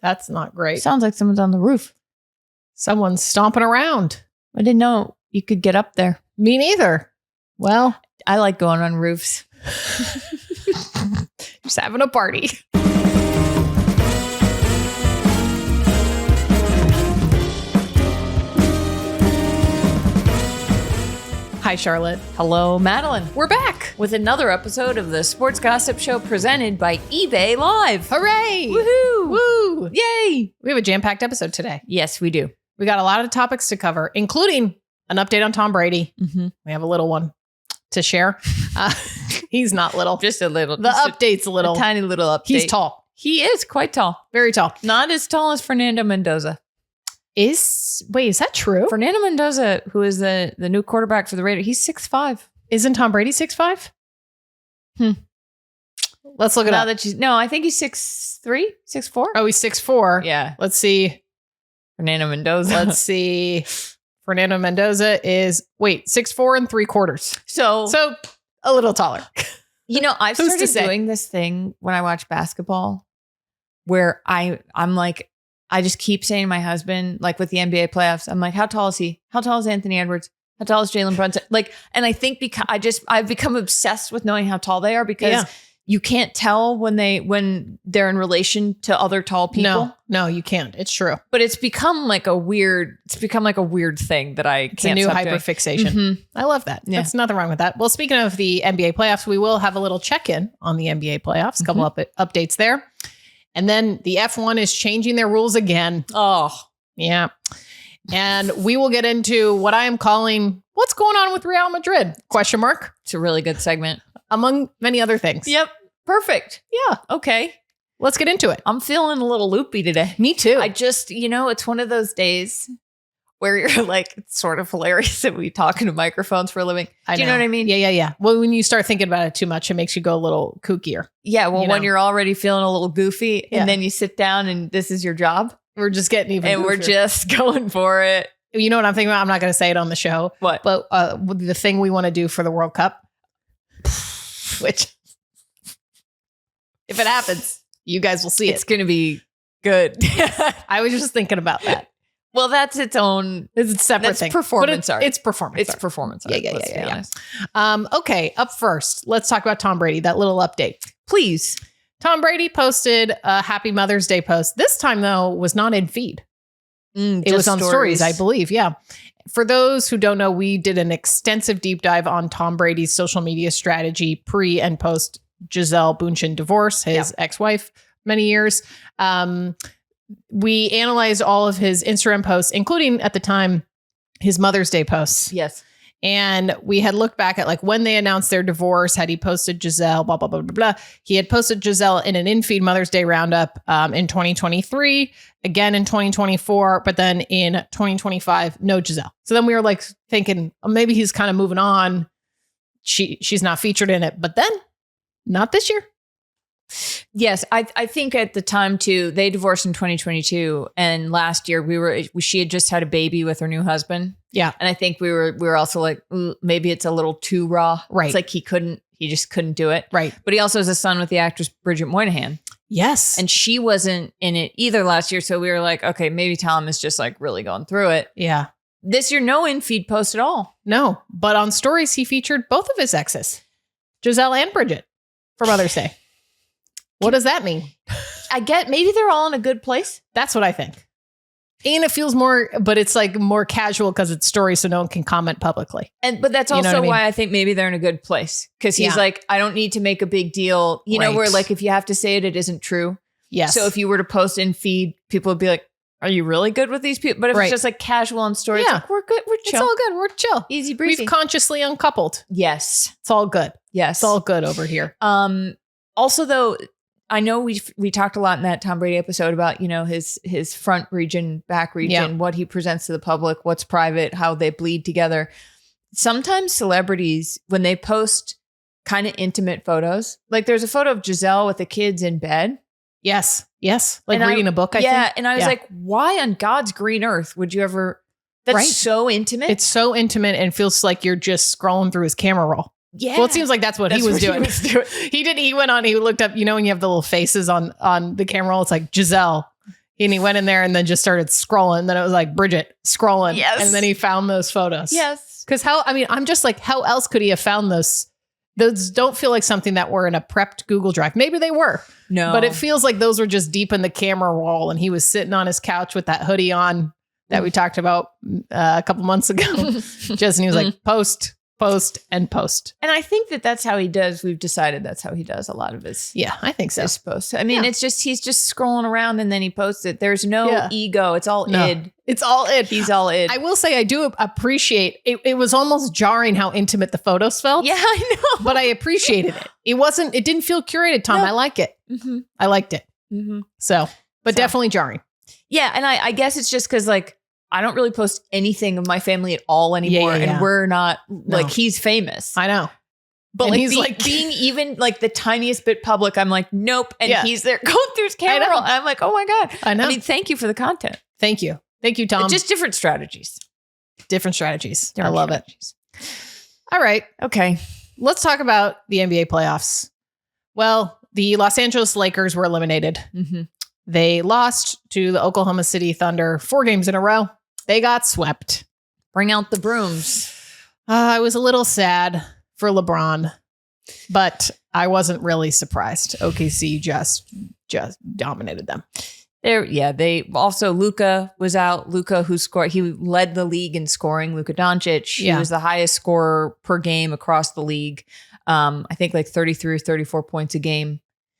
That's not great. Sounds like someone's on the roof. Someone's stomping around. I didn't know you could get up there. Me neither. Well, I like going on roofs. just having a party. Hi, Charlotte. Hello, Madeline. We're back. With another episode of the Sports Gossip Show presented by eBay Live. Hooray. Woohoo. Woo. Yay. We have a jam-packed episode today. Yes, we do. We got a lot of topics to cover, including an update on Tom Brady. Mm-hmm. We have a little one to share. He's not little. Just a little. The update's a little. A tiny little update. He's tall. He is quite tall. Very tall. Not as tall as Fernando Mendoza. Is that true? Fernando Mendoza, who is the new quarterback for the Raiders, he's 6'5". Isn't Tom Brady 6'5"? Let's look it up. No, I think he's 6'3", 6'4". Oh, he's 6'4". Yeah. Let's see. Fernando Mendoza. Let's see. Fernando Mendoza is 6'4" 3/4". So a little taller. You know, I've Who's to started say? doing this thing when I watch basketball where I'm like, I just keep saying to my husband, like with the NBA playoffs, I'm like, how tall is he? How tall is Anthony Edwards? How tall is Jalen Brunson? Like, and I think because I've become obsessed with knowing how tall they are because you can't tell when they're in relation to other tall people. No, you can't. It's true. But it's become like a weird thing that I can't. It's a new hyperfixation. Mm-hmm. I love that. Yeah. There's nothing wrong with that. Well, speaking of the NBA playoffs, we will have a little check-in on the NBA playoffs. A couple updates there. And then the F1 is changing their rules again. Oh, yeah. And we will get into what I am calling what's going on with Real Madrid? ? It's a really good segment. Among many other things. Yep. Perfect. Yeah. Okay. Let's get into it. I'm feeling a little loopy today. Me too. I just, it's one of those days where you're like, it's sort of hilarious that we talk into microphones for a living. Do you know what I mean? Yeah. Well, when you start thinking about it too much, it makes you go a little kookier. Yeah. Well, when you're already feeling a little goofy Yeah. and then you sit down and this is your job. We're just getting even And goofier. we're just going for it. You know what I'm thinking about? I'm not going to say it on the show. What? But the thing we want to do for the World Cup, which if it happens, you guys will see It's going to be good. I was just thinking about that. Well, that's its own. It's a separate That's thing. performance art. It's performance It's art. performance art. Yeah. Let's be honest. Okay, up first, let's talk about Tom Brady, that little update. Please. Tom Brady posted a Happy Mother's Day post. This time, though, was not in feed. It was on stories, I believe. Yeah. For those who don't know, we did an extensive deep dive on Tom Brady's social media strategy pre and post Gisele Bündchen divorce, his ex-wife, many years. We analyzed all of his Instagram posts, including at the time, his Mother's Day posts. Yes. And we had looked back at like when they announced their divorce, had he posted Gisele, blah, blah, blah, blah, blah. He had posted Gisele in an in-feed Mother's Day roundup in 2023, again in 2024, but then in 2025, no Gisele. So then we were like thinking, oh, maybe he's kind of moving on. She's not featured in it, but then not this year. Yes, I think at the time too, they divorced in 2022, and last year she had just had a baby with her new husband. Yeah, and I think we were also like, maybe it's a little too raw. Right, it's like he just couldn't do it. Right, but he also has a son with the actress Bridget Moynihan. Yes, and she wasn't in it either last year, so we were like, okay, maybe Tom is just like really going through it. Yeah, this year no in-feed post at all. No, but on stories he featured both of his exes, Gisele and Bridget, for Mother's Day. What does that mean? I get maybe they're all in a good place. That's what I think. And it feels more, but it's like more casual because it's stories, so no one can comment publicly. But that's also why I think maybe they're in a good place. Because he's like, I don't need to make a big deal. You know, where like if you have to say it, it isn't true. Yes. So if you were to post in feed, people would be like, are you really good with these people? But if it's just like casual on story, it's like, we're good. We're chill. It's all good. We're chill. Easy breezy. We've consciously uncoupled. Yes. It's all good. Yes. It's all good over here. Also, though, I know we talked a lot in that Tom Brady episode about, his front region, back region, what he presents to the public, what's private, how they bleed together. Sometimes celebrities, when they post kind of intimate photos, like there's a photo of Gisele with the kids in bed. Yes. Like reading a book, I think. Yeah. And I was like, why on God's green earth would you ever? That's so intimate. It's so intimate and feels like you're just scrolling through his camera roll. Yeah. Well, it seems like that's what he was doing. He went on, he looked up, when you have the little faces on the camera roll, it's like Gisele And he went in there and then just started scrolling. Then it was like, Bridget, scrolling. Yes. And then he found those photos. Yes. Because I'm just like, how else could he have found those? Those don't feel like something that were in a prepped Google Drive. Maybe they were. No. But it feels like those were just deep in the camera roll. And he was sitting on his couch with that hoodie on that we talked about a couple months ago. And he was like, post. And I think that's how he does. We've decided that's how he does a lot of his. Yeah, I think so. His posts. I mean, it's just, he's just scrolling around and then he posts it. There's no ego. It's all id. It's all id. He's all id. I will say I do appreciate it. It was almost jarring how intimate the photos felt. Yeah, I know. But I appreciated it. It didn't feel curated, Tom. No. I like it. Mm-hmm. I liked it. Mm-hmm. So definitely jarring. Yeah. And I guess it's just because like, I don't really post anything of my family at all anymore. Yeah. And we're not like, he's famous. I know. But And like, he's like being even like the tiniest bit public, I'm like, nope. And he's there going through his camera I know. roll. And I'm like, oh my God. I know. I mean, thank you for the content. Thank you. Thank you, Tom. Just different strategies. different strategies. I Different love strategies. it. All right. Okay. Let's talk about the NBA playoffs. Well, the Los Angeles Lakers were eliminated. Mm-hmm. They lost to the Oklahoma City Thunder 4 games in a row. They got swept. Bring out the brooms. I was a little sad for LeBron, but I wasn't really surprised. OKC just dominated them. They also, Luka was out. Luka, who scored, he led the league in scoring. Luka Doncic, he was the highest scorer per game across the league. I think like 33 or 34 points a game.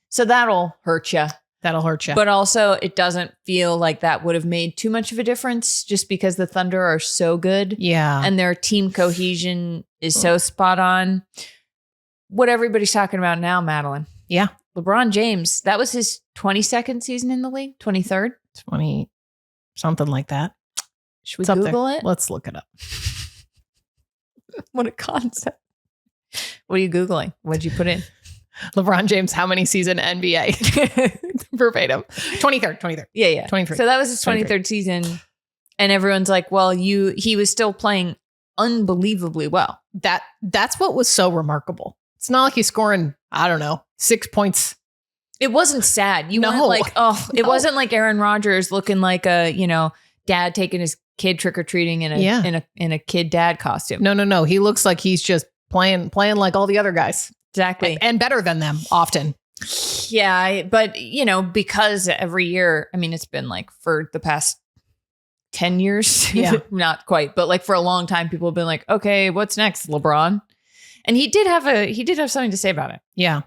So that'll hurt you. That'll hurt you. But also, it doesn't feel like that would have made too much of a difference just because the Thunder are so good. Yeah. And their team cohesion is so spot on. What everybody's talking about now, Madeline. Yeah. LeBron James, that was his 22nd season in the league, 23rd? 20, something like that. Should we It's up Google there. it? Let's look it up. What a concept. What are you Googling? What did you put in? LeBron James, how many season NBA? Verbatim. 23rd. Yeah. 23. So that was his 23rd season. And everyone's like, well, he was still playing unbelievably well. That's what was so remarkable. It's not like he's scoring, I don't know, 6 points. It wasn't sad. It wasn't like Aaron Rodgers looking like a, dad taking his kid trick-or-treating in a kid dad costume. No. He looks like he's just playing like all the other guys. Exactly. And better than them often. Yeah. But, because every year, I mean, it's been like for the past 10 years. Yeah. Not quite, but like for a long time, people have been like, okay, what's next, LeBron? And he did have something to say about it. Yeah.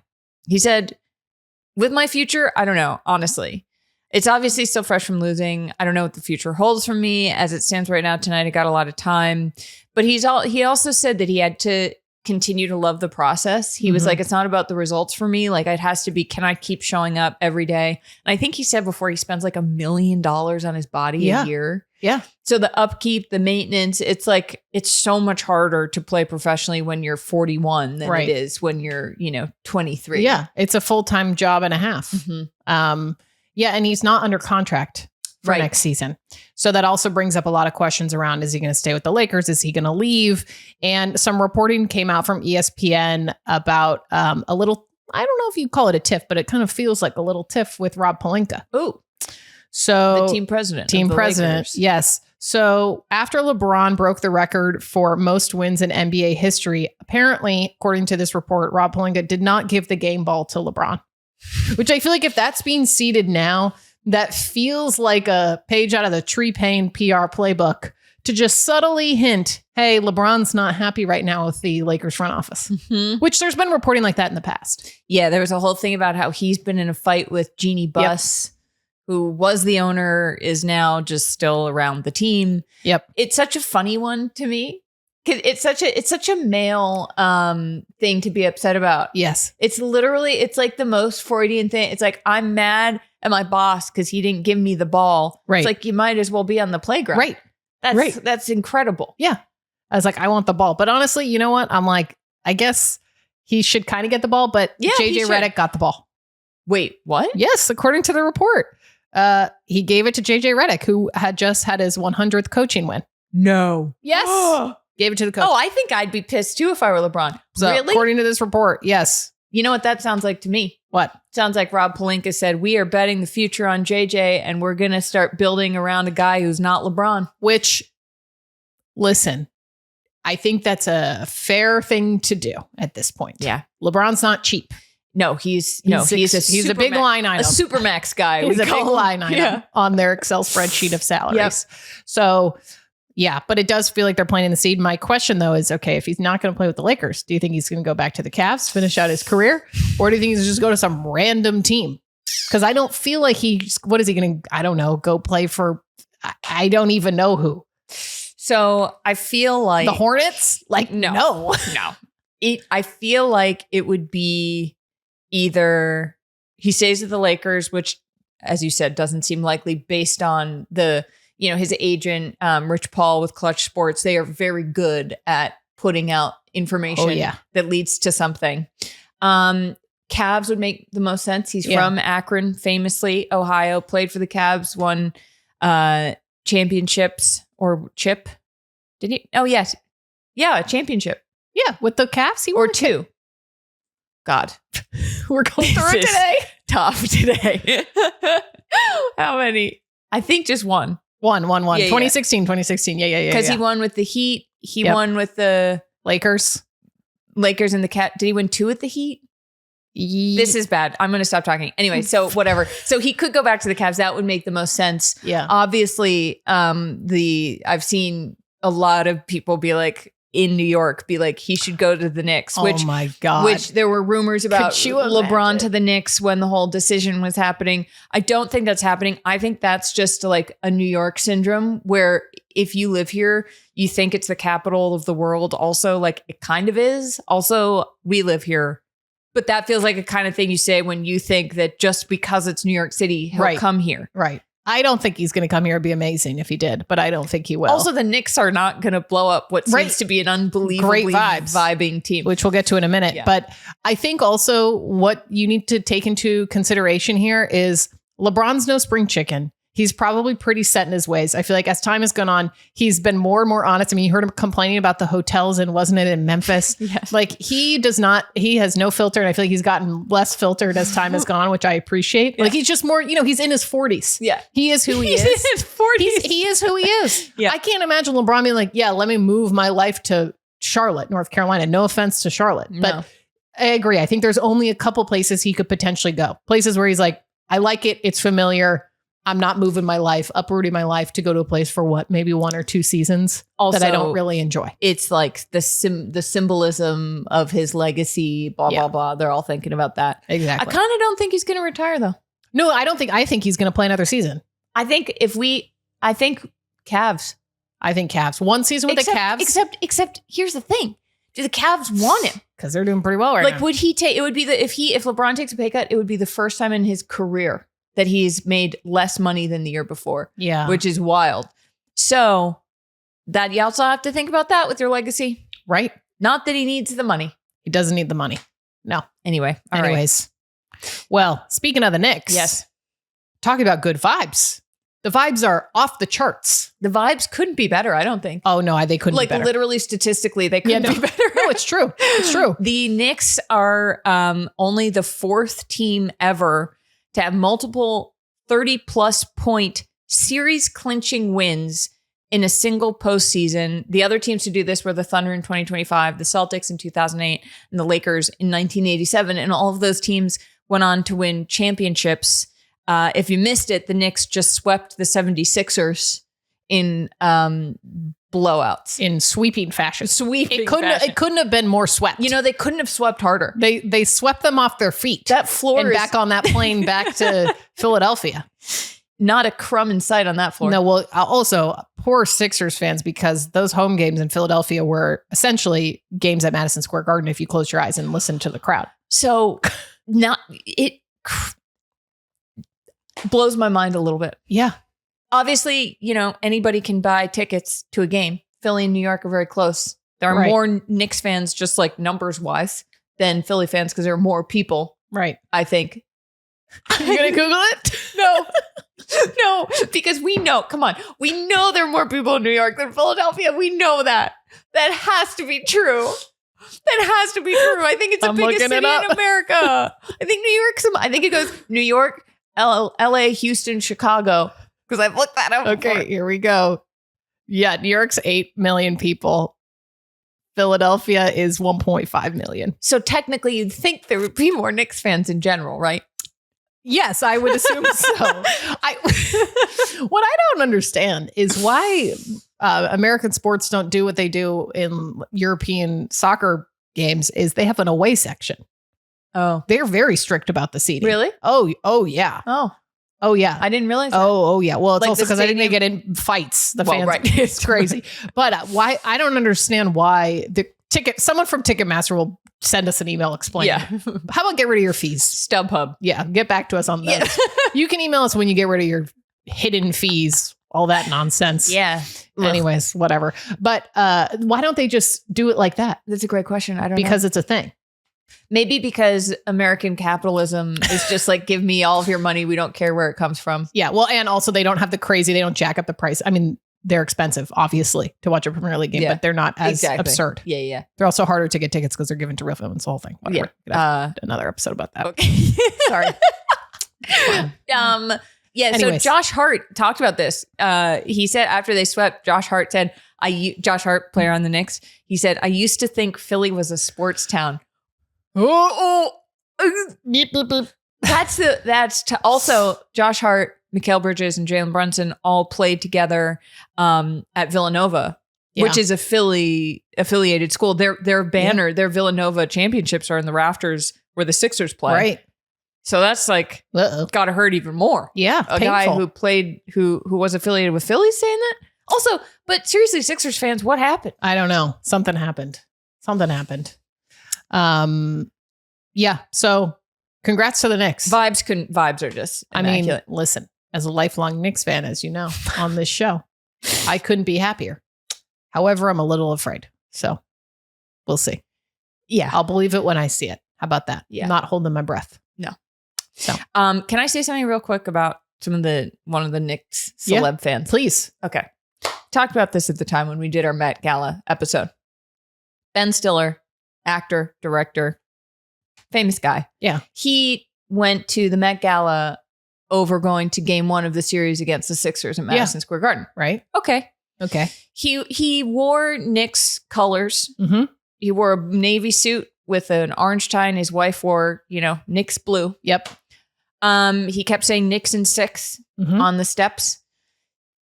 He said, with my future, I don't know, honestly. It's obviously still fresh from losing. I don't know what the future holds for me. As it stands right now tonight, I got a lot of time. But he also said that he had to continue to love the process. He was like, it's not about the results for me. Like, it has to be, can I keep showing up every day? And I think he said before, he spends like $1 million on his body a year. Yeah. So the upkeep, the maintenance, it's like, it's so much harder to play professionally when you're 41 than it is when you're, 23. Yeah. It's a full-time job and a half. Mm-hmm. Yeah. And he's not under contract for next season. So that also brings up a lot of questions around, is he going to stay with the Lakers? Is he going to leave? And some reporting came out from ESPN about a little, I don't know if you call it a tiff, but it kind of feels like a little tiff with Rob Pelinka. Oh, so the team president. Lakers. Yes. So after LeBron broke the record for most wins in NBA history, apparently, according to this report, Rob Pelinka did not give the game ball to LeBron, which I feel like if that's being seeded now, that feels like a page out of the Tree Payne PR playbook to just subtly hint, hey, LeBron's not happy right now with the Lakers front office, which there's been reporting like that in the past. Yeah, there was a whole thing about how he's been in a fight with Jeannie Buss, who was the owner, is now just still around the team. Yep. It's such a funny one to me. It's such a male thing to be upset about. Yes. It's like the most Freudian thing. It's like, I'm mad at my boss because he didn't give me the ball. Right. It's like, you might as well be on the playground. Right. That's incredible. Yeah. I was like, I want the ball. But honestly, you know what? I'm like, I guess he should kind of get the ball, but JJ Redick got the ball. Wait, what? Yes, according to the report. He gave it to JJ Redick, who had just had his 100th coaching win. No. Yes. Gave it to the coach. Oh, I think I'd be pissed too if I were LeBron. So, really? according to this report, yes. You know what that sounds like to me? What? Sounds like Rob Pelinka said, we are betting the future on JJ and we're going to start building around a guy who's not LeBron. Which, listen, I think that's a fair thing to do at this point. Yeah. LeBron's not cheap. No, he's a big line item. A supermax guy. He's a big line item on their Excel spreadsheet of salaries. Yep. So, yeah, but it does feel like they're planting the seed. My question, though, is, okay, if he's not going to play with the Lakers, do you think he's going to go back to the Cavs, finish out his career? Or do you think he's just go to some random team? Because I don't feel like what is he going to, I don't know, go play for, I don't even know who. So I feel like. The Hornets? Like, no. I feel like it would be either he stays with the Lakers, which, as you said, doesn't seem likely based on his agent, Rich Paul with Clutch Sports. They are very good at putting out information that leads to something. Cavs would make the most sense. He's from Akron, famously, Ohio, played for the Cavs, won championships or chip. Did he? Oh, yes. Yeah, a championship. Yeah, with the Cavs, he won or two. God. We're going through it today. Tough today. How many? I think just one. One. 2016. Yeah. Because he won with the Heat. He won with the Lakers and the Cat. Did he win 2 with the Heat? This is bad. I'm going to stop talking. Anyway, so whatever. So he could go back to the Cavs. That would make the most sense. Yeah. Obviously, I've seen a lot of people be like, in New York, be like, he should go to the Knicks. Oh my God. Which there were rumors about LeBron to the Knicks when the whole decision was happening. I don't think that's happening. I think that's just like a New York syndrome where if you live here, you think it's the capital of the world. Also, like it kind of is. Also, we live here. But that feels like a kind of thing you say when you think that just because it's New York City, he'll come here. Right. I don't think he's going to come here. It'd be amazing if he did, but I don't think he will. Also, the Knicks are not going to blow up what seems to be an unbelievably vibing team. Which we'll get to in a minute. Yeah. But I think also what you need to take into consideration here is LeBron's no spring chicken. He's probably pretty set in his ways. I feel like as time has gone on, he's been more and more honest. I mean, you heard him complaining about the hotels and wasn't it in Memphis? Yes. Like he has no filter. And I feel like he's gotten less filtered as time has gone, which I appreciate. Yeah. Like he's just more, he's in his 40s. Yeah. He is who he is. He's in his 40s. He is who he is. Yeah. I can't imagine LeBron being like, yeah, let me move my life to Charlotte, North Carolina. No offense to Charlotte, but I agree. I think there's only a couple places he could potentially go. Places where he's like, I like it. It's familiar. I'm not moving my life, uprooting my life to go to a place for maybe 1 or 2 seasons also, that I don't really enjoy. It's like the symbolism of his legacy, blah, blah, blah. They're all thinking about that. Exactly. I kind of don't think he's going to retire though. No, I think he's going to play another season. I think Cavs. I think Cavs. 1 season with the Cavs. Except here's the thing. Do the Cavs want him? Because they're doing pretty well right now. Like, would he take, it would be if LeBron takes a pay cut, it would be the first time in his career that he's made less money than the year before. Yeah. Which is wild. So that you also have to think about that with your legacy. Right. Not that he needs the money. He doesn't need the money. No. Anyway. Anyways. Right. Well, speaking of the Knicks. Yes. Talking about good vibes. The vibes are off the charts. The vibes couldn't be better, I don't think. Oh, no, they couldn't be better. Like literally statistically, they couldn't be better. No, it's true. It's true. The Knicks are only the 4th team ever to have multiple 30-plus point series clinching wins in a single postseason. The other teams to do this were the Thunder in 2025, the Celtics in 2008, and the Lakers in 1987. And all of those teams went on to win championships. If you missed it, the Knicks just swept the 76ers in blowouts. In sweeping fashion. It couldn't have been more swept. They couldn't have swept harder. They swept them off their feet. That floor and back on that plane back to Philadelphia. Not a crumb in sight on that floor. No, well, also poor Sixers fans, because those home games in Philadelphia were essentially games at Madison Square Garden if you close your eyes and listen to the crowd. So it blows my mind a little bit. Yeah. Obviously, anybody can buy tickets to a game. Philly and New York are very close. There are more Knicks fans, just like numbers wise, than Philly fans because there are more people. Right. I think. You gonna Google it? No, because we know there are more people in New York than Philadelphia. We know that. That has to be true. That has to be true. I think it's the I'm biggest looking it city up. in America. I think New York's. I think it goes New York, L.A., Houston, Chicago. Because I've looked that up. Okay, before. here we go. Yeah, New York's 8 million people. Philadelphia is 1.5 million. So technically, you'd think there would be more Knicks fans in general, right? Yes, I would assume so. What I don't understand is why American sports don't do what they do in European soccer games is they have an away section. Oh, They're very strict about the seating. really? Oh yeah. Oh yeah. I didn't realize that. Oh yeah. Well, it's Like also the because I think they stadium- get in fights. The Well, fans, right. it's crazy. But why? I don't understand why the ticket. Someone from Ticketmaster will send us an email explaining. Yeah. How about get rid of your fees? StubHub. Yeah, get back to us on those. Yeah. You can email us when you get rid of your hidden fees, all that nonsense. Yeah. Anyways, whatever. But why don't they just do it like that? That's a great question. I don't know. Because it's a thing. Maybe because American capitalism is just like, give me all of your money. We don't care where it comes from. Yeah. Well, and also they don't have the crazy, they don't jack up the price. I mean, they're expensive, obviously, to watch a Premier League game, Yeah. but they're not as absurd. Yeah, yeah. They're also harder to get tickets because they're given to real fans, the whole thing. Whatever. Yeah. Another episode about that. Okay. Sorry. Yeah. Anyways. So Josh Hart talked about this. He said after they swept, Josh Hart said, Josh Hart, player on the Knicks, he said, I used to think Philly was a sports town. Beep, beep, beep. Also Josh Hart, Mikal Bridges, and Jalen Brunson all played together at Villanova, which is a Philly affiliated school. Their banner, their Villanova championships are in the rafters where the Sixers play. Right. So that's like got to hurt even more. Yeah. A guy who played who was affiliated with Philly saying that. Also, but seriously, Sixers fans, what happened? I don't know. Something happened. Yeah. So congrats to the Knicks. Vibes are just immaculate. I mean, listen, as a lifelong Knicks fan, as you know, on this show, I couldn't be happier. However, I'm a little afraid. So we'll see. Yeah. I'll believe it when I see it. How about that? Yeah. I'm not holding my breath. No. So can I say something real quick about one of the Knicks celeb fans? Please. Okay. Talked about this at the time when we did our Met Gala episode. Ben Stiller, actor, director, famous guy. Yeah. He went to the Met Gala over going to game 1 of the series against the Sixers at Madison Square Garden. Right. Okay. He wore Knicks colors. Mm-hmm. He wore a navy suit with an orange tie, and his wife wore, Knicks blue. Yep. He kept saying Knicks in 6 Mm-hmm. on the steps.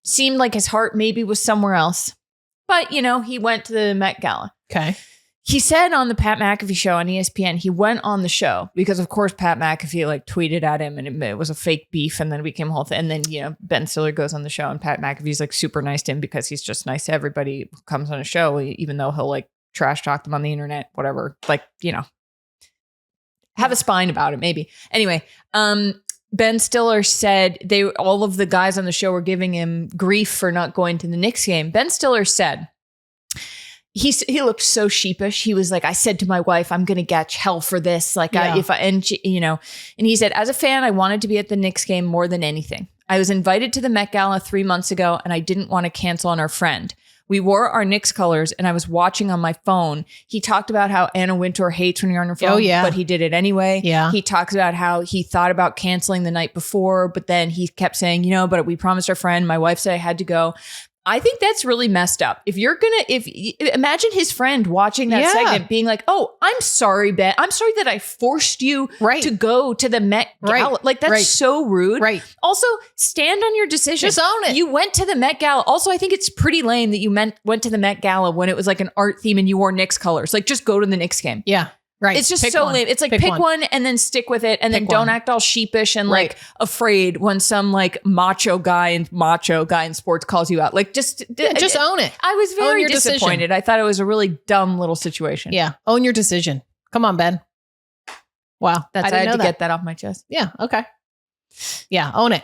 Seemed like his heart maybe was somewhere else. But, he went to the Met Gala. Okay. He said on the Pat McAfee show on ESPN, he went on the show because, of course, Pat McAfee tweeted at him and it was a fake beef and then it became a whole thing. And then, Ben Stiller goes on the show and Pat McAfee's super nice to him because he's just nice to everybody who comes on a show, even though he'll trash talk them on the internet, whatever. Have a spine about it, maybe. Anyway, Ben Stiller said all of the guys on the show were giving him grief for not going to the Knicks game. Ben Stiller said, he looked so sheepish. He was like, I said to my wife, I'm going to catch hell for this. And he said, as a fan, I wanted to be at the Knicks game more than anything. I was invited to the Met Gala 3 months ago and I didn't want to cancel on our friend. We wore our Knicks colors and I was watching on my phone. He talked about how Anna Wintour hates when you're on your phone, but he did it anyway. Yeah. He talks about how he thought about canceling the night before, but then he kept saying, but we promised our friend, my wife said I had to go. I think that's really messed up. If you're imagine his friend watching that segment being like, oh, I'm sorry, Ben. I'm sorry that I forced you to go to the Met Gala. That's so rude. Right. Also, stand on your decision. Just own it. You went to the Met Gala. Also, I think it's pretty lame that you went to the Met Gala when it was an art theme and you wore Knicks colors. Just go to the Knicks game. Yeah. Right. It's just so lame. It's pick one and then stick with it and then don't act all sheepish and afraid when some macho guy in sports calls you out. Just own it. I was very disappointed. Decision. I thought it was a really dumb little situation. Yeah. Own your decision. Come on, Ben. Wow. I had to get that off my chest. Yeah. Okay. Yeah. Own it.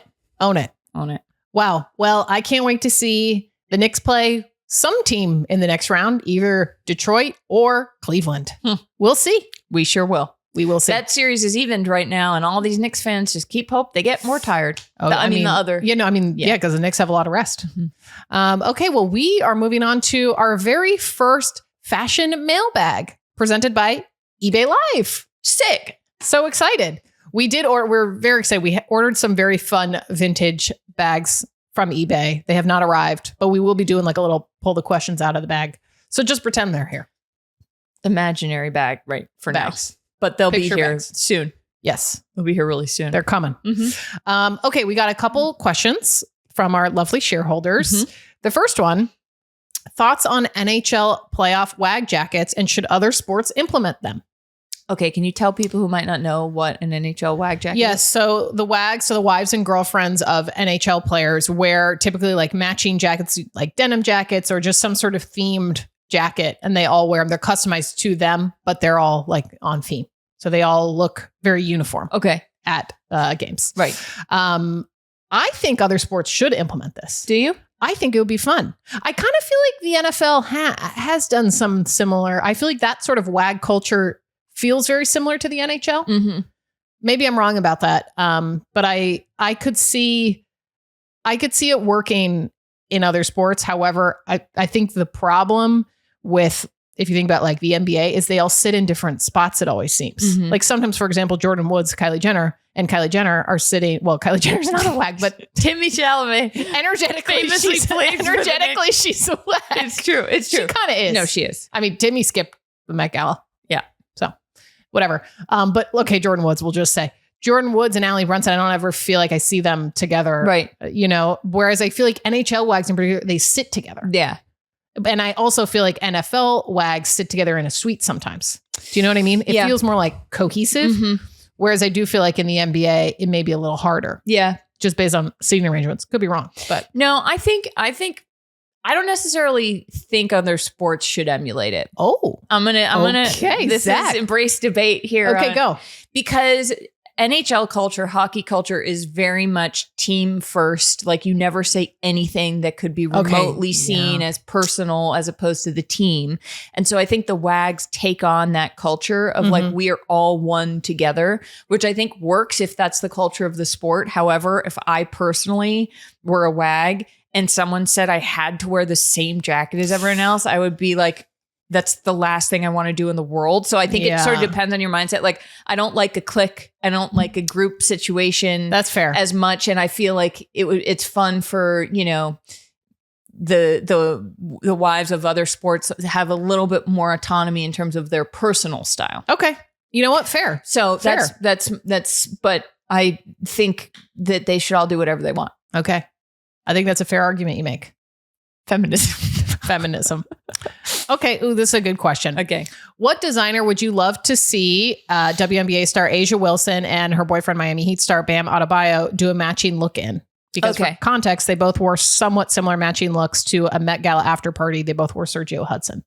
Wow. Well, I can't wait to see the Knicks play some team in the next round, either Detroit or Cleveland. We'll see. We sure will. We will see. That series is evened right now, and all these Knicks fans just keep hope they get more tired. The other. Because the Knicks have a lot of rest. Mm-hmm. Okay, well, we are moving on to our very first fashion mailbag presented by eBay Live. Sick. So excited. We're very excited. We ordered some very fun vintage bags from eBay. They have not arrived, but we will be doing like a little pull the questions out of the bag. So just pretend they're here. Imaginary bag, right? For Bags. now. But they'll Picture be here bags. soon. Yes. They'll be here really soon. They're coming. Mhm. Okay, we got a couple questions from our lovely shareholders. The first one, thoughts on NHL playoff WAG jackets and should other sports implement them? Okay, can you tell people who might not know what an NHL WAG jacket Yes, is? so the WAGs, so the wives and girlfriends of NHL players wear typically like matching jackets, like denim jackets or just some sort of themed jacket, and they all wear them. They're customized to them, but they're all like on theme. So they all look very uniform Okay, at games. right. I think other sports should implement this. Do you? I think it would be fun. I kind of feel like the NFL has done some similar. I feel like that sort of WAG culture feels very similar to the NHL. Mm-hmm. Maybe I'm wrong about that. But I could see it working in other sports. However, I think the problem with, if you think about like the NBA, is they all sit in different spots. It always seems like sometimes, for example, Jordan Woods, Kylie Jenner are sitting. Well, Kylie Jenner's not a WAG, but Timmy Chalamet. energetically, Famously she's plays for the she's a WAG. It's true. It's She true. kind of is. No, she is. I mean, Timmy skipped the Met Gala. Yeah. So whatever. But okay, Jordan Woods, we'll just say Jordan Woods and Allie Brunson. I don't ever feel like I see them together. Right. Whereas I feel like NHL WAGs in particular, they sit together. Yeah. And I also feel like NFL WAGs sit together in a suite sometimes. Do you know what I mean? It feels more like cohesive. Whereas I do feel like in the NBA, it may be a little harder. Yeah. Just based on seating arrangements. Could be wrong, but No, I think I don't necessarily think other sports should emulate it. I'm gonna Okay, this Zach. is embrace debate here. okay, go. Because NHL culture, hockey culture is very much team first. Like you never say anything that could be remotely seen as personal as opposed to the team. And so I think the WAGs take on that culture of like, we are all one together, which I think works if that's the culture of the sport. However, if I personally were a WAG and someone said I had to wear the same jacket as everyone else, I would be like, that's the last thing I want to do in the world. So I think it sort of depends on your mindset. Like I don't like a clique. I don't like a group situation. That's fair. As much. And I feel like it's fun for, the wives of other sports have a little bit more autonomy in terms of their personal style. Okay. You know what? Fair. So Fair. that's, but I think that they should all do whatever they want. Okay. I think that's a fair argument you make. Feminism. Okay. Ooh, this is a good question. Okay. What designer would you love to see WNBA star Asia Wilson and her boyfriend Miami Heat star Bam Adebayo do a matching look in? Because for context, they both wore somewhat similar matching looks to a Met Gala after party. They both wore Sergio Hudson.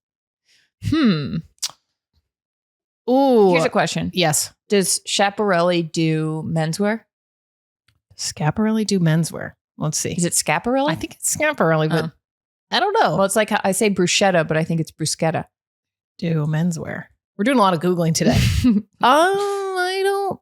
Ooh. Here's a question. Yes. Does Schiaparelli do menswear? Schiaparelli do menswear. Let's see. Is it Schiaparelli? I think it's Schiaparelli, but I don't know. Well, it's like I say bruschetta, but I think it's bruschetta. Do menswear. We're doing a lot of Googling today. I don't.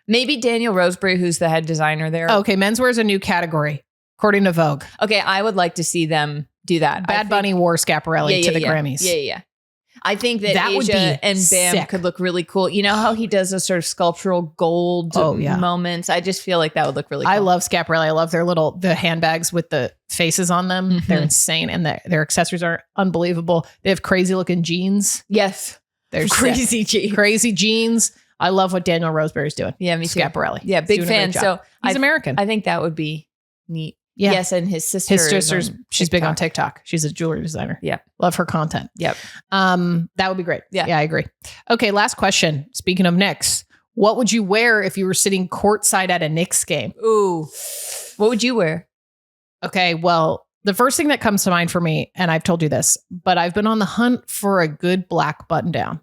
Maybe Daniel Roseberry, who's the head designer there. Okay, menswear is a new category, according to Vogue. Okay, I would like to see them do that. Bad Bunny wore Schiaparelli to the Grammys. Yeah. I think that That would Asia be and Bam sick. could look really cool. You know how he does those sort of sculptural gold yeah. moments? I just feel like that would look really cool. I love Schiaparelli. I love the handbags with the faces on them. They're insane. And their accessories are unbelievable. They have crazy looking jeans. Yes. They're crazy jeans. Crazy jeans. I love what Daniel Roseberry's doing. Yeah, me too. Schiaparelli. Yeah, big He's doing a fan. great job. So he's American. I think that would be neat. Yeah. Yes, and his sister. His sister's, is on she's big on TikTok. TikTok. She's a jewelry designer. Yeah. Love her content. Yep. That would be great. Yeah. I agree. Okay, last question. Speaking of Knicks, what would you wear if you were sitting courtside at a Knicks game? Ooh. What would you wear? Okay, well, the first thing that comes to mind for me, and I've told you this, but I've been on the hunt for a good black button down.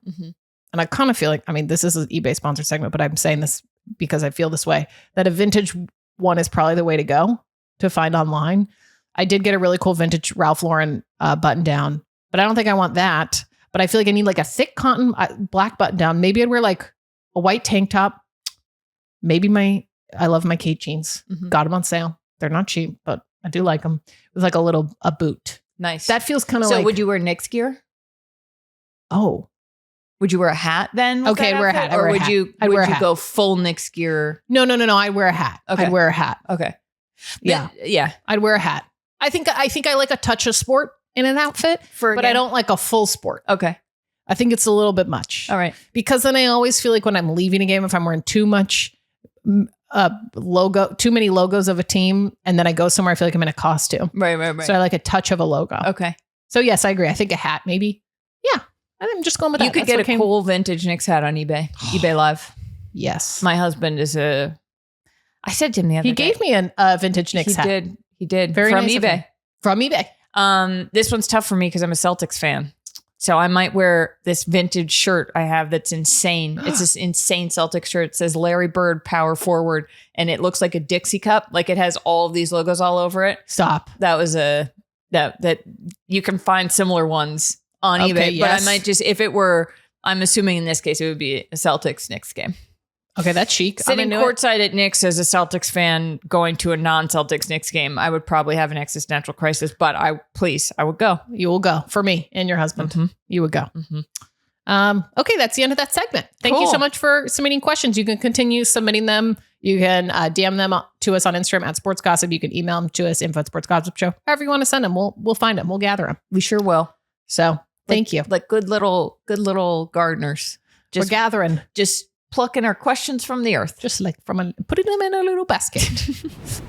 And I kind of feel like, I mean, this is an eBay sponsored segment, but I'm saying this because I feel this way, that a vintage one is probably the way to go to find online. I did get a really cool vintage Ralph Lauren button down, but I don't think I want that. But I feel like I need like a thick cotton black button down. Maybe I'd wear like a white tank top. Maybe I love my Kate jeans. Got them on sale. They're not cheap, but I do like them. With like a boot. Nice. That feels kind of like. So would you wear Knicks gear? Oh, Would you wear a hat then? with Okay, that I'd wear a outfit? hat. Or would you I'd wear a hat. go full Knicks gear? No. I'd wear a hat. Okay. I'd wear a hat. Okay. Yeah. Yeah. I'd wear a hat. I think I like a touch of sport in an outfit, but I don't like a full sport. Okay. I think it's a little bit much. All right. Because then I always feel like when I'm leaving a game, if I'm wearing too much too many logos of a team, and then I go somewhere, I feel like I'm in a costume. Right. So I like a touch of a logo. Okay. So yes, I agree. I think a hat, maybe. Yeah. I'm just going with that. You could get a cool vintage Knicks hat on eBay. eBay Live. Yes. My husband is I said to him the other day. He gave me a vintage Knicks hat. He did. Very From nice of eBay. him. From eBay. This one's tough for me because I'm a Celtics fan. So I might wear this vintage shirt I have that's insane. It's this insane Celtics shirt. It says Larry Bird, power forward. And it looks like a Dixie cup. Like it has all of these logos all over it. Stop. That was that you can find similar ones on eBay. Yes. But I might just, if it were, I'm assuming in this case, it would be a Celtics Knicks game. Okay, that's chic. Sitting courtside at Knicks as a Celtics fan going to a non-Celtics Knicks game, I would probably have an existential crisis, but I would go. You will go for me and your husband. Mm-hmm. You would go. Mm-hmm. Okay, that's the end of that segment. Thank you so much for submitting questions. You can continue submitting them. You can DM them to us on Instagram at Sports Gossip. You can email them to us, info@sportsgossipshow. However you want to send them, we'll find them. We'll gather them. We sure will. So thank you. Like good little gardeners. We're gathering. Just plucking our questions from the earth. Just like putting them in a little basket.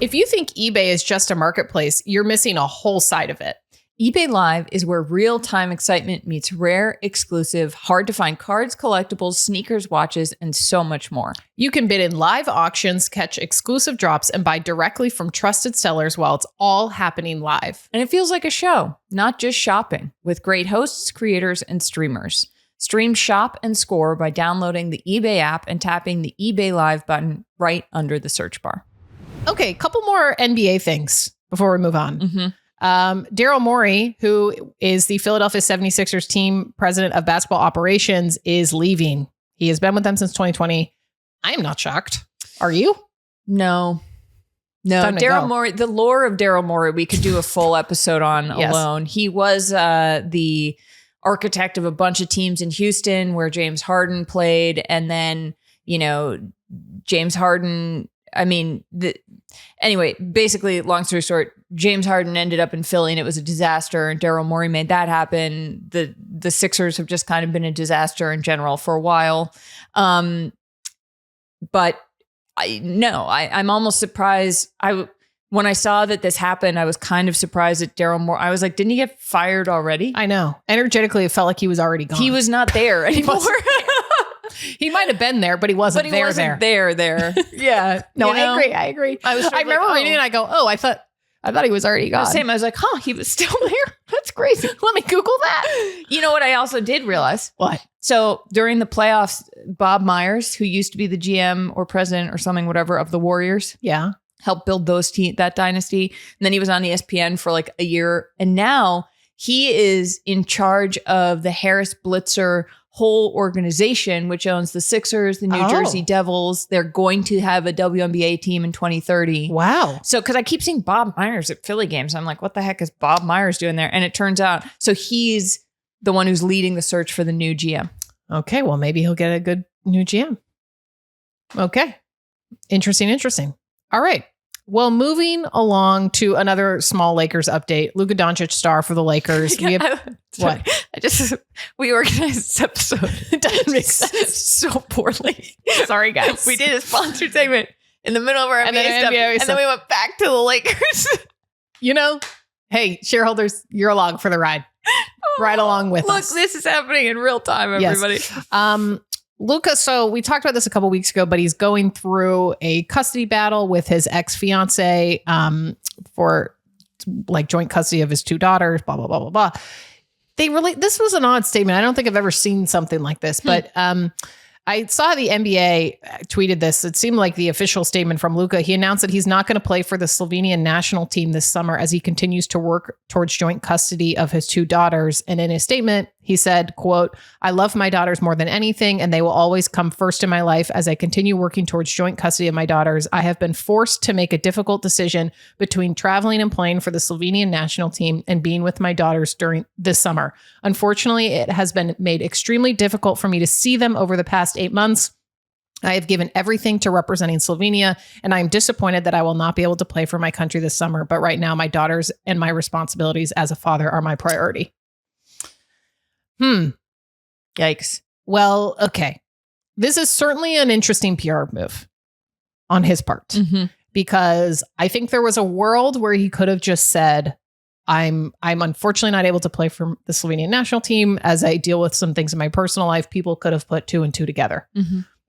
If you think eBay is just a marketplace, you're missing a whole side of it. eBay Live is where real-time excitement meets rare, exclusive, hard-to-find cards, collectibles, sneakers, watches, and so much more. You can bid in live auctions, catch exclusive drops, and buy directly from trusted sellers while it's all happening live. And it feels like a show, not just shopping, with great hosts, creators, and streamers. Stream, shop, and score by downloading the eBay app and tapping the eBay Live button right under the search bar. Okay, a couple more NBA things before we move on. Daryl Morey, who is the Philadelphia 76ers team president of basketball operations, is leaving. He has been with them since 2020. I am not shocked. Are you? No. Daryl Morey, the lore of Daryl Morey, we could do a full episode on alone. He was the architect of a bunch of teams in Houston where James Harden played. And then, James Harden, anyway, basically, long story short, James Harden ended up in Philly and it was a disaster. And Daryl Morey made that happen. The Sixers have just kind of been a disaster in general for a while. But I'm almost surprised. When I saw that this happened, I was kind of surprised at Daryl Morey. I was like, didn't he get fired already? I know. Energetically, it felt like he was already gone. He was not there anymore. He might have been there, but he wasn't there. Yeah. No, I agree. I remember reading it. I go, I thought he was already gone. Same. I was like, he was still there. That's crazy. Let me Google that. You know what I also did realize? What? So during the playoffs, Bob Myers, who used to be the GM or president or something, whatever, of the Warriors. Yeah. Helped build that dynasty. And then he was on ESPN for like a year. And now he is in charge of the Harris Blitzer whole organization, which owns the Sixers, the New Jersey Devils. They're going to have a WNBA team in 2030. Wow. So, because I keep seeing Bob Myers at Philly games. I'm like, what the heck is Bob Myers doing there? And it turns out, so he's the one who's leading the search for the new GM. Okay. Well, maybe he'll get a good new GM. Okay. Interesting. All right. Well, moving along to another small Lakers update. Luka Doncic, star for the Lakers. We organized this episode. It doesn't make sense so poorly. Sorry, guys. We did a sponsored segment in the middle of our NBA stuff, and then we went back to the Lakers. Hey, shareholders, you're along for the ride. Right along with us. Look, this is happening in real time, everybody. Yes. Luka, so we talked about this a couple weeks ago, but he's going through a custody battle with his ex-fiance for like joint custody of his two daughters, blah, blah, blah, blah, blah. This was an odd statement. I don't think I've ever seen something like this, but I saw the NBA tweeted this. It seemed like the official statement from Luka. He announced that he's not going to play for the Slovenian national team this summer as he continues to work towards joint custody of his two daughters. And in his statement, He said, quote, "I love my daughters more than anything, and they will always come first in my life. As I continue working towards joint custody of my daughters, I have been forced to make a difficult decision between traveling and playing for the Slovenian national team and being with my daughters during this summer. Unfortunately, it has been made extremely difficult for me to see them over the past 8 months. I have given everything to representing Slovenia, and I am disappointed that I will not be able to play for my country this summer. But right now, my daughters and my responsibilities as a father are my priority." Yikes. Well, okay. This is certainly an interesting PR move on his part, because I think there was a world where he could have just said, I'm unfortunately not able to play for the Slovenian national team as I deal with some things in my personal life. People could have put 2 and 2 together.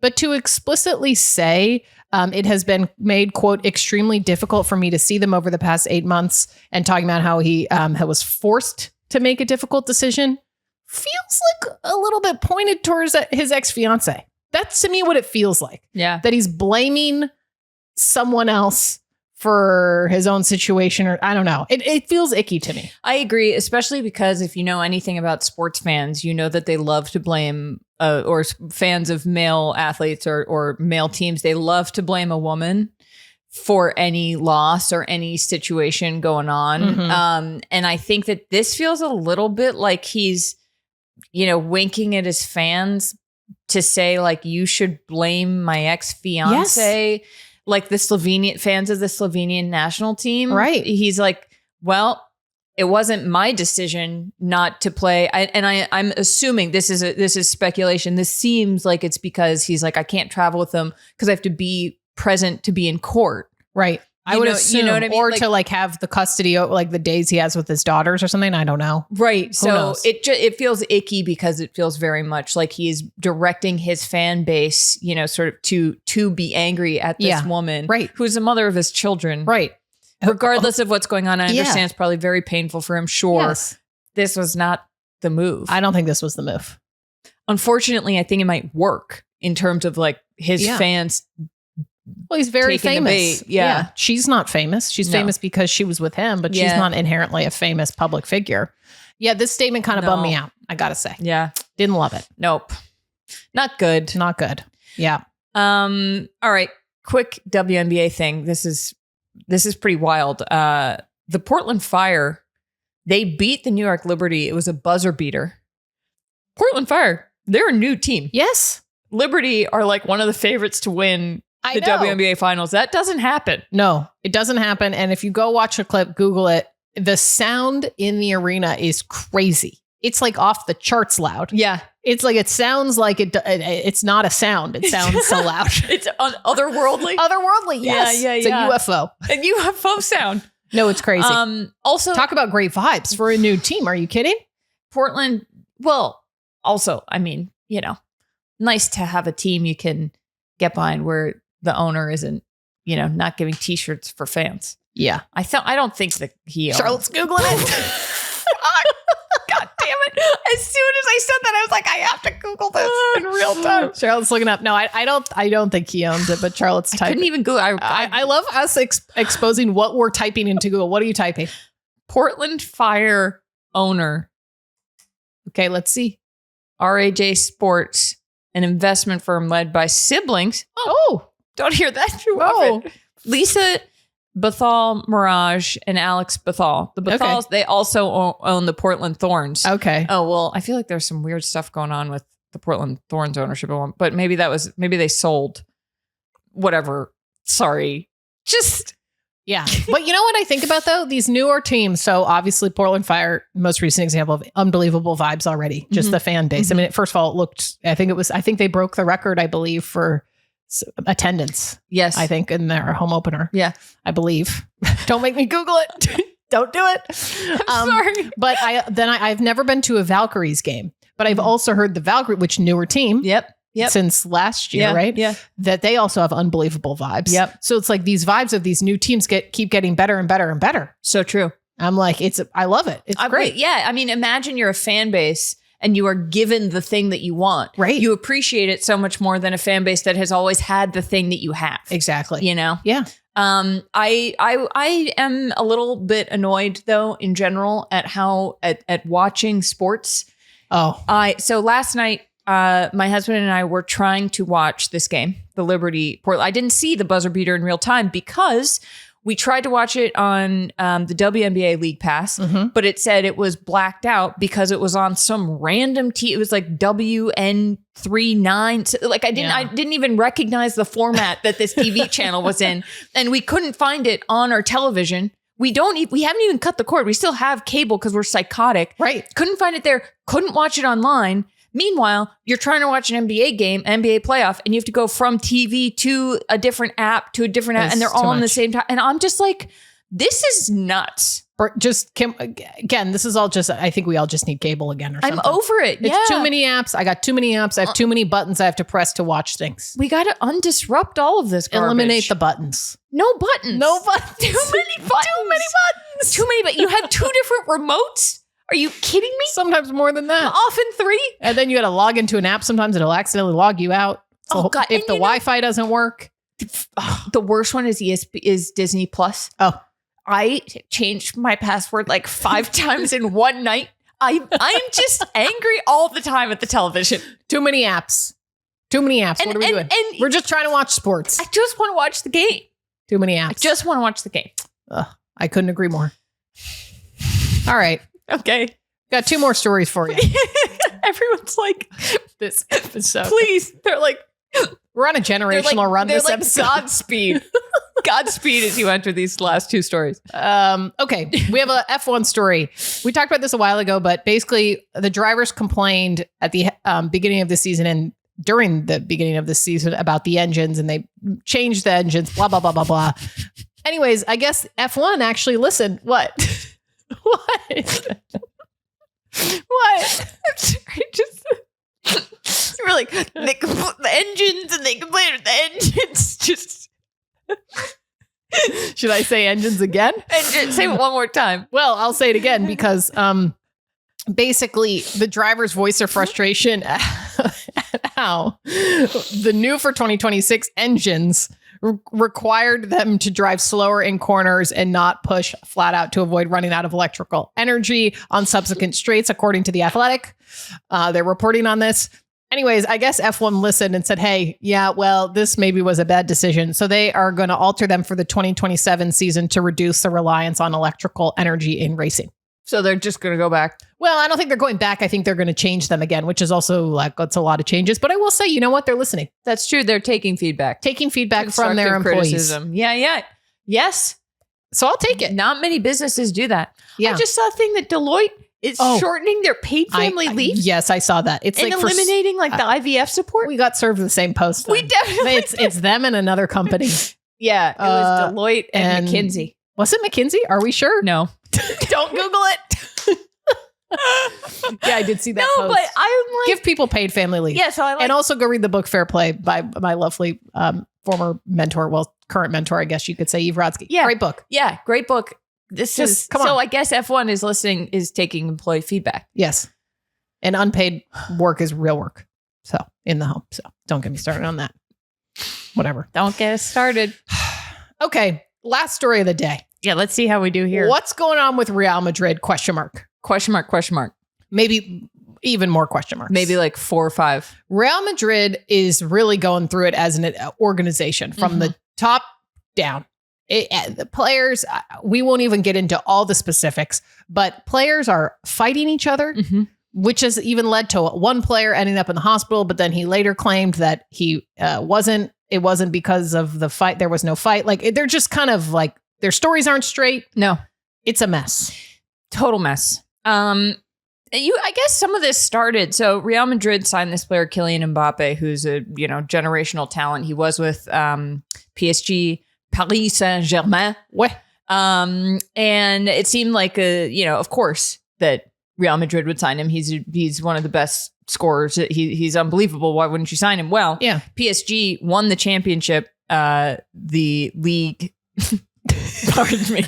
But to explicitly say, it has been made, quote, extremely difficult for me to see them over the past 8 months, and talking about how he was forced to make a difficult decision, feels like a little bit pointed towards his ex-fiance. That's to me what it feels like. Yeah. That he's blaming someone else for his own situation, or I don't know. It feels icky to me. I agree, especially because if you know anything about sports fans, you know that they love to blame, or fans of male athletes or male teams, they love to blame a woman for any loss or any situation going on. And I think that this feels a little bit like he's, winking at his fans to say, like, you should blame my ex-fiance. Yes. Like the Slovenian fans of the Slovenian national team. Right. He's like, well, it wasn't my decision not to play. I'm assuming this is speculation. This seems like it's because he's like, I can't travel with them because I have to be present to be in court. Right. I would assume, what I mean? Or to like have the custody, like the days he has with his daughters or something. I don't know. Right. Who So knows? it feels icky because it feels very much like he's directing his fan base, sort of to be angry at this woman, right, who's the mother of his children. Right. Regardless of what's going on, I understand it's probably very painful for him. Sure. Yes. This was not the move. I don't think this was the move. Unfortunately, I think it might work in terms of like his fans. Well, he's very famous. Yeah. She's not famous. She's famous because she was with him, but she's not inherently a famous public figure. Yeah, this statement kind of bummed me out, I gotta say. Yeah. Didn't love it. Nope. Not good. Not good. Yeah. All right. Quick WNBA thing. This is pretty wild. The Portland Fire, they beat the New York Liberty. It was a buzzer beater. Portland Fire, they're a new team. Yes. Liberty are like one of the favorites to win the WNBA finals. That doesn't happen. No, it doesn't happen. And if you go watch a clip, Google it, the sound in the arena is crazy. It's like off the charts loud. Yeah. It's like, it sounds like it's not a sound. It sounds so loud. It's otherworldly. Otherworldly, yes. Yeah. It's a UFO. A UFO sound. No, it's crazy. Also, talk about great vibes for a new team. Are you kidding? Portland. Well, also, I mean, nice to have a team you can get behind where the owner isn't, not giving t-shirts for fans. Yeah. I don't think that he Charlotte's Googling it. God damn it. As soon as I said that, I was like, I have to Google this in real time. Charlotte's looking up. No, I don't think he owns it, but Charlotte's typing. I couldn't even Google. I love us exposing what we're typing into Google. What are you typing? Portland Fire owner. Okay, let's see. RAJ Sports, an investment firm led by siblings. Oh, don't hear that too often. Lisa Bethal Mirage and Alex Bethal. The Bethals, they also own the Portland Thorns. Okay. Oh, well, I feel like there's some weird stuff going on with the Portland Thorns ownership, but maybe they sold whatever. Sorry. Just. Yeah. But you know what I think about though? These newer teams. So obviously Portland Fire, most recent example of unbelievable vibes already. Just the fan base. I mean, first of all, I think they broke the record, I believe, for attendance. Yes. I think in their home opener. Yeah. I believe. Don't make me Google it. Don't do it. I'm sorry. But I've never been to a Valkyries game, but I've also heard the Valkyrie, which newer team. Yep. Since last year, right? Yeah. That they also have unbelievable vibes. Yep. So it's like these vibes of these new teams keep getting better and better and better. So true. I'm like, I love it. It's great. Yeah. I mean, imagine you're a fan base and you are given the thing that you want. Right. You appreciate it so much more than a fan base that has always had the thing that you have. Exactly. Yeah. I am a little bit annoyed though in general at how at watching sports Oh, So last night, my husband and I were trying to watch this game, the Liberty Portland. I didn't see the buzzer beater in real time because we tried to watch it on the WNBA League Pass, but it said it was blacked out because it was on some random It was like WN39. So, like I didn't even recognize the format that this TV channel was in, and we couldn't find it on our television. We haven't even cut the cord. We still have cable because we're psychotic. Right. Couldn't find it there. Couldn't watch it online. Meanwhile, you're trying to watch an NBA game, NBA playoff, and you have to go from TV to a different app, and they're all on the same time. And I'm just like, this is nuts. Again, this is all just, I think we all just need cable again or something. I'm over it. It's too many apps. I got too many apps. I have too many buttons I have to press to watch things. We got to undisrupt all of this garbage. Eliminate the buttons. No buttons. No buttons. Too many buttons. Too many, but you had 2 different remotes? Are you kidding me? Sometimes more than that. Often 3. And then you got to log into an app. Sometimes it'll accidentally log you out. So God. If the Wi-Fi doesn't work. The worst one is Disney Plus. Oh. I changed my password like 5 times in one night. I'm just angry all the time at the television. Too many apps. What are we doing? We're just trying to watch sports. I just want to watch the game. Too many apps. I just want to watch the game. I couldn't agree more. All right. Okay. Got 2 more stories for you. Everyone's like, this episode. Please. They're like, we're on a generational run this episode. Godspeed. Godspeed as you enter these last 2 stories. Okay. We have a F1 story. We talked about this a while ago, but basically the drivers complained at the beginning of the season and during the beginning of the season about the engines, and they changed the engines, blah, blah, blah, blah, blah. Anyways, I guess F1 actually listened. What? What? What? I just you were like, they complain the engines and they complain with the engines. Just should I say engines again? Say it one more time. Well, I'll say it again because basically the drivers voice their frustration at how the new for 2026 engines required them to drive slower in corners and not push flat out to avoid running out of electrical energy on subsequent straights, according to The Athletic. They're reporting on this. Anyways, I guess F1 listened and said, hey, yeah, well, this maybe was a bad decision. So they are going to alter them for the 2027 season to reduce the reliance on electrical energy in racing. So they're just going to go back. Well, I don't think they're going back. I think they're going to change them again, which is also like, it's a lot of changes. But I will say, you know what? They're listening. That's true. They're taking feedback. From their employees. Criticism. Yeah. Yes. So I'll take it. Not many businesses do that. Yeah. I just saw a thing that Deloitte is shortening their paid family leave. Yes, I saw that. It's and like eliminating the IVF support. We got served the same post. Then. We definitely it's them and another company. Yeah, it was Deloitte and McKinsey. Was it McKinsey? Are we sure? No. Don't Google it. Yeah, I did see that post. But I'm like... Give people paid family leave. Yeah, so I like... And also go read the book Fair Play by my lovely former mentor, well, current mentor, I guess you could say, Eve Rodsky. Yeah. Great book. Yeah, great book. Come on. So I guess F1 is listening, is taking employee feedback. Yes. And unpaid work is real work. So in the home. So don't get me started on that. Whatever. Don't get us started. Okay. Last story of the day. Yeah, let's see how we do here. What's going on with Real Madrid? Question mark. Question mark, question mark. Maybe even more question marks. Maybe like 4 or 5. Real Madrid is really going through it as an organization from the top down. The players, we won't even get into all the specifics, but players are fighting each other, which has even led to one player ending up in the hospital. But then he later claimed that he wasn't. It wasn't because of the fight. There was no fight. Like they're just kind of like their stories aren't straight. No, it's a mess. Total mess. I guess some of this started. So Real Madrid signed this player, Kylian Mbappé, who's a generational talent. He was with PSG, Paris Saint-Germain. What? And it seemed like of course that Real Madrid would sign him. He's one of the best scorers. He's unbelievable. Why wouldn't you sign him? Well, yeah. PSG won the championship. The league. Pardon me.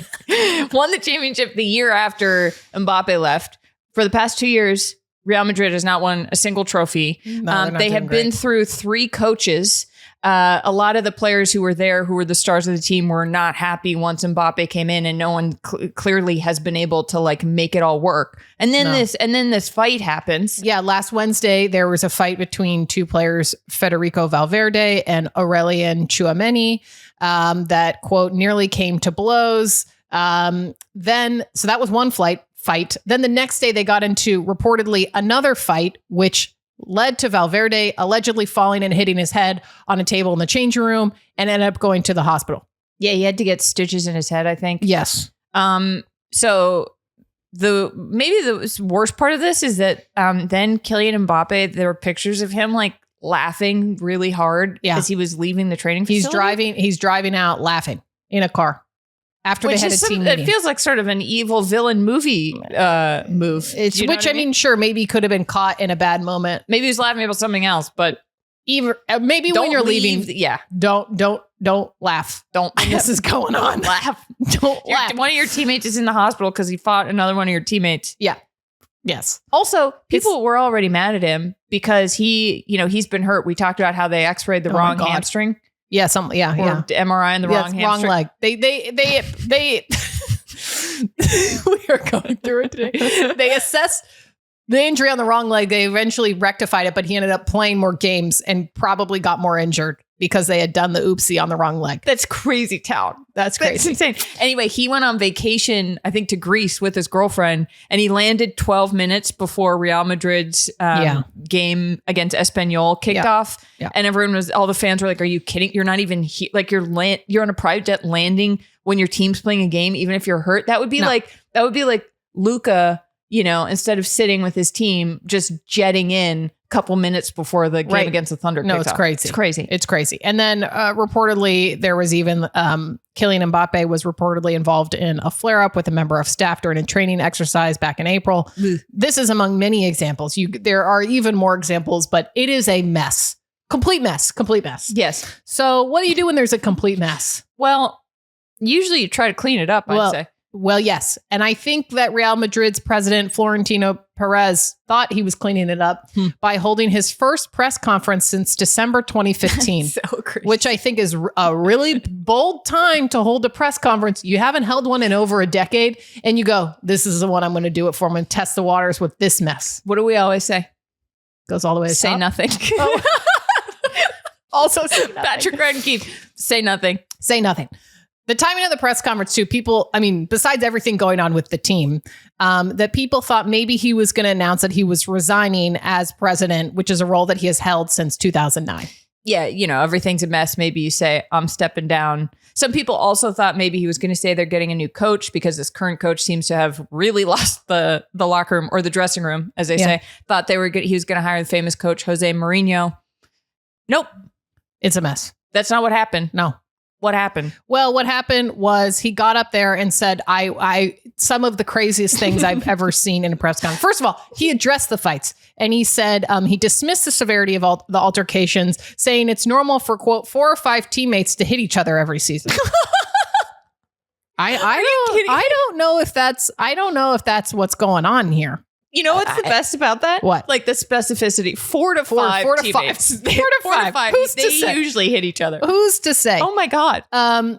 Won the championship the year after Mbappe left. For the past 2 years, Real Madrid has not won a single trophy. No, they have been through 3 coaches. a lot of the players who were there, who were the stars of the team, were not happy once Mbappe came in, and no one clearly has been able to like make it all work. And then this fight happens. Yeah, last Wednesday there was a fight between two players, Federico Valverde and Aurelien Tchouameni, that quote nearly came to blows. So that was one fight. Then the next day they got into reportedly another fight, which led to Valverde allegedly falling and hitting his head on a table in the changing room and ended up going to the hospital. Yeah, he had to get stitches in his head, I think. Yes. So the worst part of this is that then Kylian Mbappé, there were pictures of him like laughing really hard as he was leaving the training facility. He's driving out laughing in a car. After they had a team meeting. It feels like sort of an evil villain movie move. Sure, maybe he could have been caught in a bad moment. Maybe he was laughing about something else, but maybe when you're leaving, don't laugh. Don't when this is going on. Don't laugh. Don't laugh. One of your teammates is in the hospital because he fought another one of your teammates. Yeah. Yes. Also, people were already mad at him because he's been hurt. We talked about how they x-rayed the wrong hamstring. Yeah, MRI on the wrong hamstring. Wrong leg. They we are going through it today. They assessed the injury on the wrong leg. They eventually rectified it, but he ended up playing more games and probably got more injured because they had done the oopsie on the wrong leg. That's crazy town. That's crazy. That's insane. Anyway, he went on vacation, I think, to Greece with his girlfriend, and he landed 12 minutes before Real Madrid's game against Espanyol kicked off. Yeah. And all the fans were like, "Are you kidding? You're not even here. Like you're on a private jet landing when your team's playing a game, even if you're hurt." That would be like Luka, instead of sitting with his team, just jetting in couple minutes before the game against the Thunder. No, it's off. crazy. It's crazy. And then reportedly there was even Kylian Mbappé was reportedly involved in a flare-up with a member of staff during a training exercise back in April. This is among many examples. There are even more examples, but it is a mess. Complete mess. Yes. So what do you do when there's a complete mess? Well, usually you try to clean it up, I'd say. Well, yes. And I think that Real Madrid's president, Florentino Perez, thought he was cleaning it up by holding his first press conference since December 2015, which I think is a really bold time to hold a press conference. You haven't held one in over a decade and you go, this is the one I'm going to do it for. I'm going to test the waters with this mess. What do we always say? Goes all the way to say top. Nothing. Oh. Also, say nothing. Patrick Renke, say nothing. Say nothing. The timing of the press conference too, besides everything going on with the team, that people thought maybe he was going to announce that he was resigning as president, which is a role that he has held since 2009. Yeah, everything's a mess. Maybe you say, I'm stepping down. Some people also thought maybe he was going to say they're getting a new coach because this current coach seems to have really lost the locker room or the dressing room, as they say. Thought he was going to hire the famous coach, Jose Mourinho. Nope. It's a mess. That's not what happened. No. What happened? Well, what happened was he got up there and said, I some of the craziest things I've ever seen in a press conference. First of all, he addressed the fights and he said he dismissed the severity of all the altercations, saying it's normal for, quote, 4 or 5 teammates to hit each other every season. I don't know if that's what's going on here. You know what's the best about that? What? Like the specificity. 4 to 5 teammates. 4 to 5. They usually hit each other. Who's to say? Oh my God.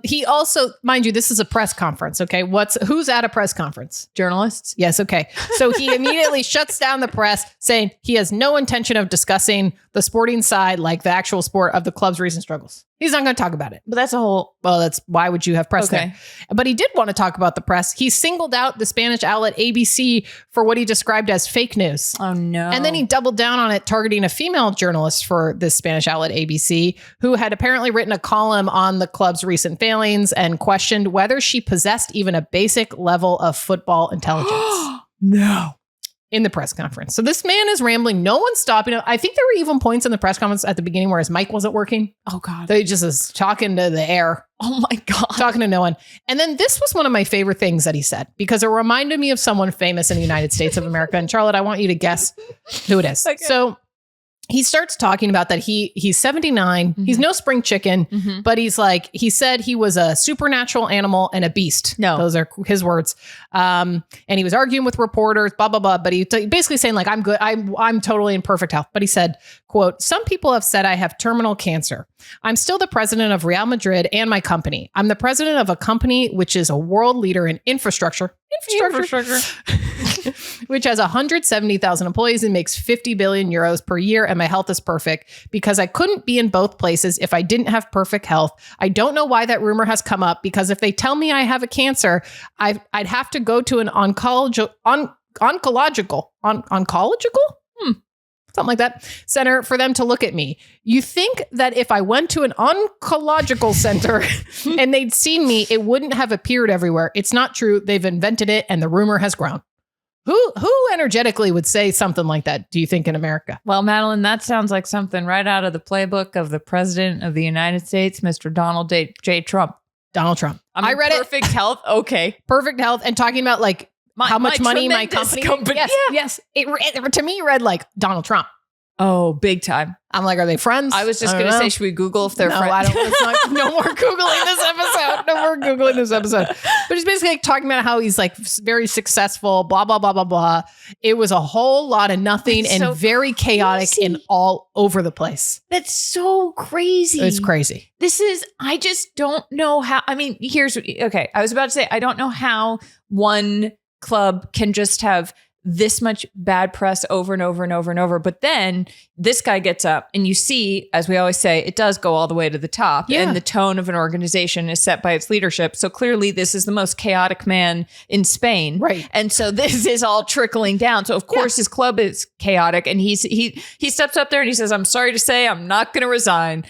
He also, mind you, this is a press conference. Okay. Who's at a press conference? Journalists. Yes. Okay. So he immediately shuts down the press, saying he has no intention of discussing the sporting side, like the actual sport of the club's recent struggles. He's not going to talk about it. But that's a whole... Well, that's why would you have press there? But he did want to talk about the press. He singled out the Spanish outlet ABC for what he described as fake news. Oh, no. And then he doubled down on it, targeting a female journalist for this Spanish outlet ABC, who had apparently written a column on the club's recent failings and questioned whether she possessed even a basic level of football intelligence. No. In the press conference. So this man is rambling. No one's stopping him. I think there were even points in the press conference at the beginning where his mic wasn't working. Oh God. So he just is talking to the air. Oh my God. Talking to no one. And then this was one of my favorite things that he said, because it reminded me of someone famous in the United States of America. And Charlotte, I want you to guess who it is. Okay. So he starts talking about that he's 79. Mm-hmm. He's no spring chicken, but he's like, he said he was a supernatural animal and a beast. No. Those are his words. And he was arguing with reporters, blah, blah, blah. But he basically saying like, I'm good. I'm totally in perfect health. But he said, quote, some people have said I have terminal cancer. I'm still the president of Real Madrid and my company. I'm the president of a company which is a world leader in infrastructure. Which has 170,000 employees and makes 50 billion euros per year. And my health is perfect because I couldn't be in both places if I didn't have perfect health. I don't know why that rumor has come up because if they tell me I have a cancer, I'd have to go to an oncological something like that, center for them to look at me. You think that if I went to an oncological center and they'd seen me, it wouldn't have appeared everywhere. It's not true. They've invented it and the rumor has grown. Who energetically would say something like that, do you think, in America? Well, Madeline, that sounds like something right out of the playbook of the president of the United States, Mr. Donald J. Trump. Donald Trump. I read perfect health. Okay. Perfect health. And talking about like how much money my company. Yes. To me, it read like Donald Trump. Oh, big time. I'm like, are they friends? I was just going to say, should we Google if they're friends? No more Googling this episode. No more Googling this episode. But he's basically like talking about how he's like very successful, blah, blah, blah, blah, blah. It was a whole lot of nothing and so very chaotic and all over the place. That's so crazy. It's crazy. I just don't know how, I mean, okay. I was about to say, I don't know how one club can just have this much bad press over and over and over and over. But then this guy gets up and you see, as we always say, it does go all the way to the top. Yeah. And the tone of an organization is set by its leadership. So clearly this is the most chaotic man in Spain. Right. And so this is all trickling down. So of course his club is chaotic. And he steps up there and he says, I'm sorry to say I'm not going to resign.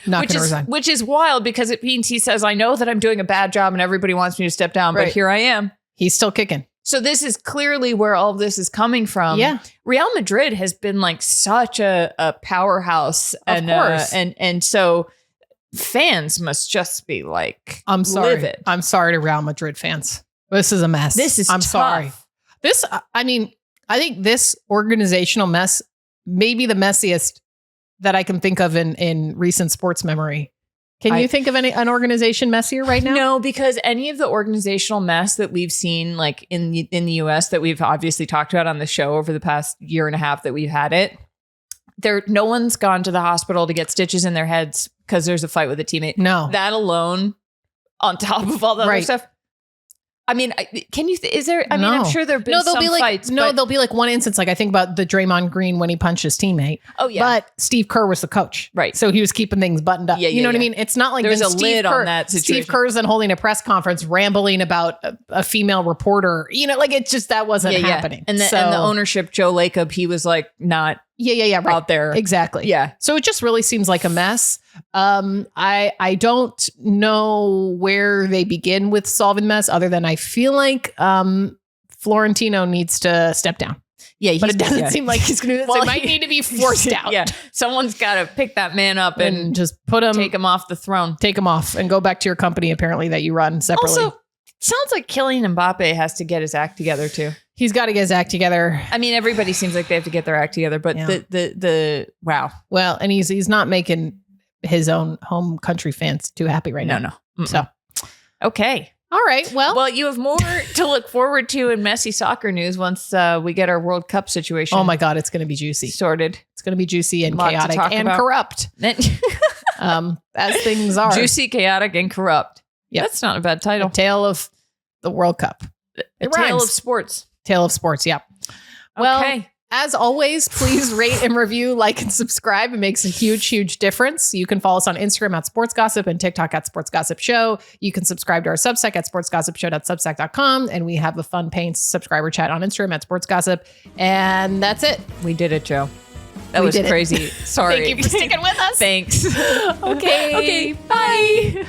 Which is wild because it means he says, I know that I'm doing a bad job and everybody wants me to step down, but here I am. He's still kicking. So this is clearly where all of this is coming from. Yeah. Real Madrid has been like such a powerhouse. Of course. And so fans must just be like, I'm sorry. Livid. I'm sorry to Real Madrid fans. This is a mess. I'm tough. sorry. I think this organizational mess may be the messiest that I can think of in recent sports memory. Can you think of an organization messier right now? No, because any of the organizational mess that we've seen, like in the US, that we've obviously talked about on the show over the past year and a half that we've had it, no one's gone to the hospital to get stitches in their heads because there's a fight with a teammate. No, that alone, on top of all the other stuff. I mean, is there, I mean, I'm sure there've been some fights. There'll be like one instance, like I think about the Draymond Green when he punched his teammate. Oh, yeah. But Steve Kerr was the coach. Right. So he was keeping things buttoned up. You know what I mean? It's not like there's a lid on that situation. Steve Kerr's then holding a press conference rambling about a female reporter. You know, like it's just, that wasn't happening. And the ownership, Joe Lacob, he was like not right. out there. Exactly. Yeah. So it just really seems like a mess. I don't know where they begin with solving the mess other than I feel like Florentino needs to step down. Yeah, but it doesn't seem like he's going to do this. Well, it might need to be forced out. Yeah, someone's got to pick that man up and just take him off the throne. Take him off and go back to your company, apparently, that you run separately. Also, sounds like Kylian Mbappé has to get his act together too. He's got to get his act together. I mean, everybody seems like they have to get their act together, but the wow. Well, and he's not making his own home country fans too happy right now. No. Mm-mm. So, okay. All right. Well, you have more to look forward to in messy soccer news once we get our World Cup situation. Oh my God, it's going to be juicy. Sorted. It's going to be juicy and chaotic and corrupt. As things are. Juicy, chaotic, and corrupt. Yep. That's not a bad title. A tale of the World Cup. A tale of sports. Tale of sports. Yeah. Well, okay. As always, please rate and review, like, and subscribe. It makes a huge, huge difference. You can follow us on Instagram at Sports Gossip and TikTok at Sports Gossip Show. You can subscribe to our Substack at sportsgossipshow.substack.com. And we have a fun paying subscriber chat on Instagram at Sports Gossip. And that's it. We did it, Joe. That was crazy. Sorry. Thank you for sticking with us. Thanks. Okay. Bye.